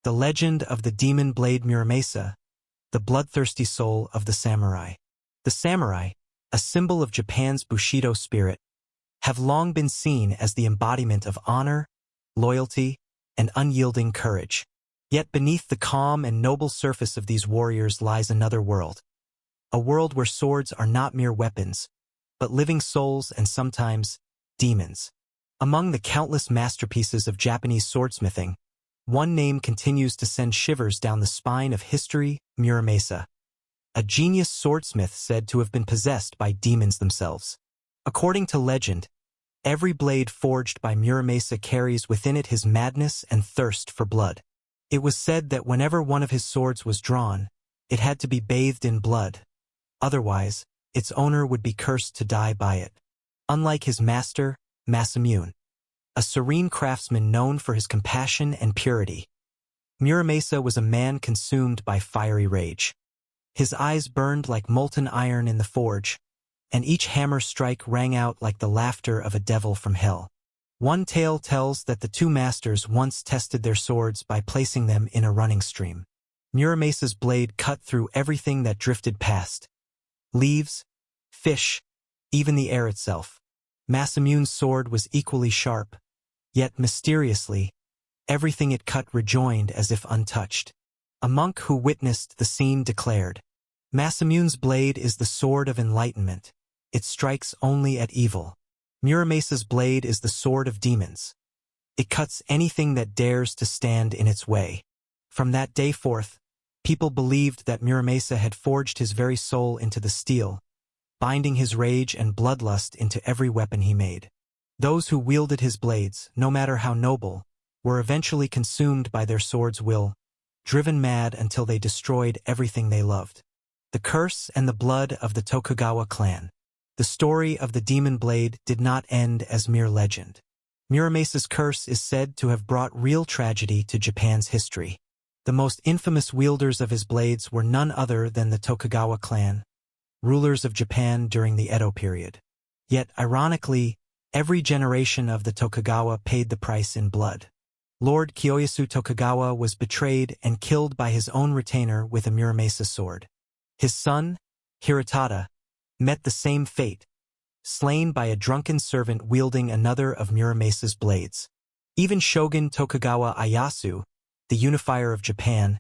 The legend of the demon blade Muramasa, the bloodthirsty soul of the samurai. The samurai, a symbol of Japan's Bushido spirit, have long been seen as the embodiment of honor, loyalty, and unyielding courage. Yet beneath the calm and noble surface of these warriors lies another world. A world where swords are not mere weapons, but living souls and sometimes demons. Among the countless masterpieces of Japanese swordsmithing, one name continues to send shivers down the spine of history: Muramasa, a genius swordsmith said to have been possessed by demons themselves. According to legend, every blade forged by Muramasa carries within it his madness and thirst for blood. It was said that whenever one of his swords was drawn, it had to be bathed in blood. Otherwise, its owner would be cursed to die by it. Unlike his master, Masamune, a serene craftsman known for his compassion and purity, Muramasa was a man consumed by fiery rage. His eyes burned like molten iron in the forge, and each hammer strike rang out like the laughter of a devil from hell. One tale tells that the two masters once tested their swords by placing them in a running stream. Muramasa's blade cut through everything that drifted past: leaves, fish, even the air itself. Masamune's sword was equally sharp, yet mysteriously, everything it cut rejoined as if untouched. A monk who witnessed the scene declared, "Masamune's blade is the sword of enlightenment. It strikes only at evil. Muramasa's blade is the sword of demons. It cuts anything that dares to stand in its way." From that day forth, people believed that Muramasa had forged his very soul into the steel, binding his rage and bloodlust into every weapon he made. Those who wielded his blades, no matter how noble, were eventually consumed by their sword's will, driven mad until they destroyed everything they loved. The curse and the blood of the Tokugawa clan. The story of the demon blade did not end as mere legend. Muramasa's curse is said to have brought real tragedy to Japan's history. The most infamous wielders of his blades were none other than the Tokugawa clan, rulers of Japan during the Edo period. Yet, ironically, every generation of the Tokugawa paid the price in blood. Lord Kiyoyasu Tokugawa was betrayed and killed by his own retainer with a Muramasa sword. His son, Hirotada, met the same fate, slain by a drunken servant wielding another of Muramasa's blades. Even Shogun Tokugawa Ieyasu, the unifier of Japan,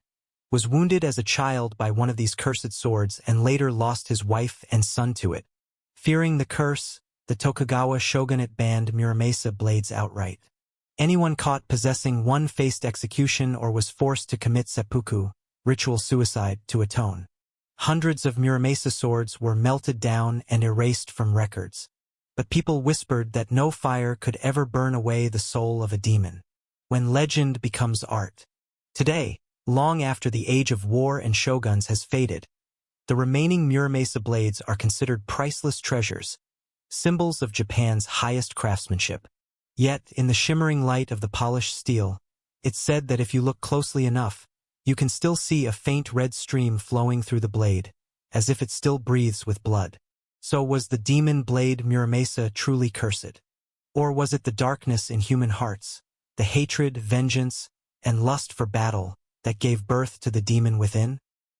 was wounded as a child by one of these cursed swords and later lost his wife and son to it. Fearing the curse, the Tokugawa shogunate banned Muramasa blades outright. Anyone caught possessing one faced execution or was forced to commit seppuku, ritual suicide, to atone. Hundreds of Muramasa swords were melted down and erased from records. But people whispered that no fire could ever burn away the soul of a demon. When legend becomes art. Today, long after the age of war and shoguns has faded, the remaining Muramasa blades are considered priceless treasures, symbols of Japan's highest craftsmanship. Yet, in the shimmering light of the polished steel, it's said that if you look closely enough, you can still see a faint red stream flowing through the blade, as if it still breathes with blood. So was the demon blade Muramasa truly cursed? Or was it the darkness in human hearts, the hatred, vengeance, and lust for battle that gave birth to the demon within?